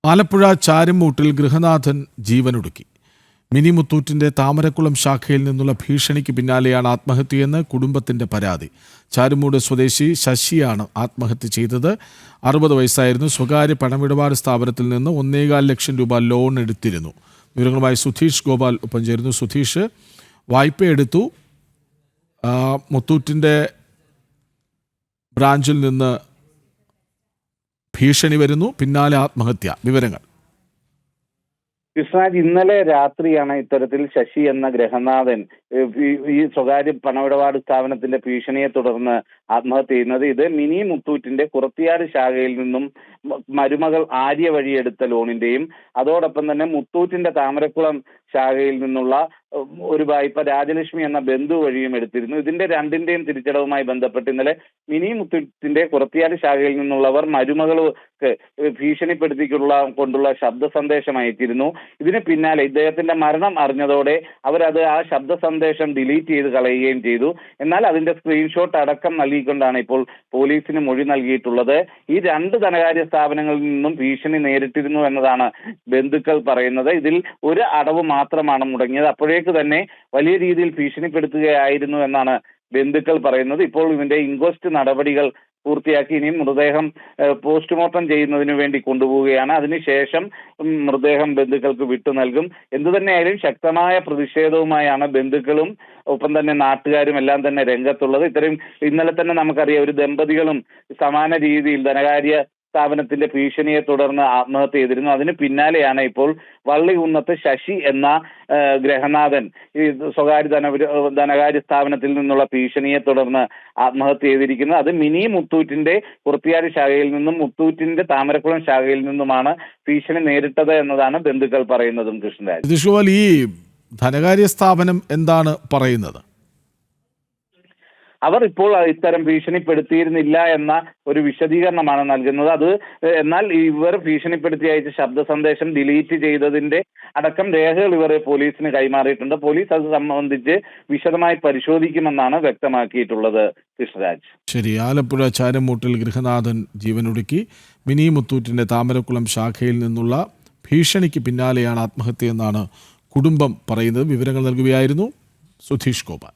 ആലപ്പുഴ ചാരുമൂട്ടിൽ ഗൃഹനാഥൻ ജീവനൊടുക്കി. Mini മുത്തൂറ്റിന്റെ Thamarakulam ശാഖയിൽ നിന്നുള്ള ഭീഷണിക്ക് പിന്നാലെയാണ് ആത്മഹത്യയെന്ന് കുടുംബത്തിന്റെ പരാതി. ചാരുമൂട് സ്വദേശി ശശിയാണ് ആത്മഹത്യ ചെയ്തത്. 60 വയസ്സായിരുന്നു. സ്വകാര്യ പണമിടപാട് സ്ഥാപനത്തിൽ നിന്ന് 1.25 ലക്ഷം രൂപ ലോൺ എടുത്തിരുന്നു. വിവരങ്ങളുമായി സുധീഷ് ഗോപാൽ ഒപ്പം ചേരുന്നു. സുധീഷ്, വായ്പയെടുത്തു, മുത്തൂറ്റിന്റെ ബ്രാഞ്ചിൽ നിന്ന് ഭീഷണി വരുന്നു, പിന്നാലെ ആത്മഹത്യ. വിവരങ്ങൾ. കൃഷ്ണരാജ്, ഇന്നലെ രാത്രിയാണ് ഇത്തരത്തിൽ ശശി എന്ന ഗൃഹനാഥൻ ഈ സ്വകാര്യ പണമിടപാട് സ്ഥാപനത്തിന്റെ ഭീഷണിയെ തുടർന്ന് ആത്മഹത്യ ചെയ്യുന്നത്. ഇത് മിനി മുത്തൂറ്റിന്റെ കുറത്തിയാട് ശാഖയിൽ നിന്നും മരുമകൾ ആര്യ വഴി എടുത്ത ലോണിന്റെയും അതോടൊപ്പം തന്നെ മുത്തൂറ്റിന്റെ താമരക്കുളം ശാഖയിൽ നിന്നുള്ള ഒരു വായ്പ രാജലക്ഷ്മി എന്ന ബന്ധു വഴിയും എടുത്തിരുന്നു. ഇതിന്റെ രണ്ടിന്റെയും തിരിച്ചടവുമായി ബന്ധപ്പെട്ട് ഇന്നലെ മിനി മുത്തൂറ്റിന്റെ കുറത്തിയാട് ശാഖയിൽ നിന്നുള്ളവർ മരുമകൾക്ക് കൊണ്ടുള്ള ശബ്ദ സന്ദേശം അയച്ചിരുന്നു. ഇതിന് പിന്നാലെ ഇദ്ദേഹത്തിന്റെ മരണം അറിഞ്ഞതോടെ അവരത് ആ ശബ്ദ സന്ദേശം ഡിലീറ്റ് ചെയ്ത് കളയുകയും ചെയ്തു. എന്നാൽ അതിന്റെ സ്ക്രീൻഷോട്ട് അടക്കം നൽകിക്കൊണ്ടാണ് ഇപ്പോൾ പോലീസിന് മൊഴി നൽകിയിട്ടുള്ളത്. ഈ 2 ധനകാര്യ സ്ഥാപനങ്ങളിൽ നിന്നും ഭീഷണി നേരിട്ടിരുന്നു എന്നതാണ് ബന്ധുക്കൾ പറയുന്നത്. ഇതിൽ ഒരു അടവ് മാത്രമാണ് മുടങ്ങിയത്. അപ്പോഴേക്ക് തന്നെ വലിയ രീതിയിൽ ഭീഷണിപ്പെടുത്തുകയായിരുന്നു എന്നാണ് ബന്ധുക്കൾ പറയുന്നത്. ഇപ്പോൾ ഇതിന്റെ ഇൻക്വസ്റ്റ് നടപടികൾ പൂർത്തിയാക്കി ഇനിയും മൃതദേഹം പോസ്റ്റ്മോർട്ടം ചെയ്യുന്നതിന് വേണ്ടി കൊണ്ടുപോവുകയാണ്. അതിനുശേഷം മൃതദേഹം ബന്ധുക്കൾക്ക് വിട്ടു നൽകും. എന്തുതന്നെയായാലും ശക്തമായ പ്രതിഷേധവുമായാണ് ബന്ധുക്കളും ഒപ്പം തന്നെ നാട്ടുകാരും എല്ലാം തന്നെ രംഗത്തുള്ളത്. ഇന്നലെ തന്നെ നമുക്കറിയാം, ഒരു ദമ്പതികളും സമാന രീതിയിൽ ധനകാര്യ സ്ഥാപനത്തിന്റെ ഭീഷണിയെ തുടർന്ന് ആത്മഹത്യ ചെയ്തിരുന്നു. അതിന് പിന്നാലെയാണ് ഇപ്പോൾ വള്ളികുന്നത്ത് ശശി എന്ന ഗൃഹനാഥൻ ഈ സ്വകാര്യ ധനകാര്യ സ്ഥാപനത്തിൽ നിന്നുള്ള ഭീഷണിയെ തുടർന്ന് ആത്മഹത്യ ചെയ്തിരിക്കുന്നത്. അത് മിനി മുത്തൂറ്റിന്റെ കുറത്തിയാട് ശാഖയിൽ നിന്നും മുത്തൂറ്റിന്റെ താമരക്കുളം ശാഖയിൽ നിന്നുമാണ് ഭീഷണി നേരിട്ടത് എന്നതാണ് ബന്ധുക്കൾ പറയുന്നതും. കൃഷ്ണരാജ്, ഈ ധനകാര്യ സ്ഥാപനം എന്താണ് പറയുന്നത്? അവർ ഇപ്പോൾ ഇത്തരം ഭീഷണിപ്പെടുത്തിയിരുന്നില്ല എന്ന ഒരു വിശദീകരണമാണ് നൽകുന്നത്. എന്നാൽ ഇവർ ഭീഷണിപ്പെടുത്തി അയച്ച ശബ്ദ സന്ദേശം ഡിലീറ്റ് ചെയ്തതിന്റെ അടക്കം രേഖകൾ ഇവർ പോലീസിന് കൈമാറിയിട്ടുണ്ട്. പോലീസ് അത് സംബന്ധിച്ച് വിശദമായി പരിശോധിക്കുമെന്നാണ് വ്യക്തമാക്കിയിട്ടുള്ളത്. കൃഷ്ണരാജ്. ശരി. ആലപ്പുഴ ചാരുമൂട്ടിൽ ഗൃഹനാഥൻ ജീവനൊടുക്കി. മിനി മുത്തൂറ്റിന്റെ താമരക്കുളം ശാഖയിൽ നിന്നുള്ള ഭീഷണിക്ക് പിന്നാലെയാണ് ആത്മഹത്യ എന്നാണ് കുടുംബം പറയുന്നത്. വിവരങ്ങൾ നൽകുകയായിരുന്നു സുധീഷ് ഗോപാൽ.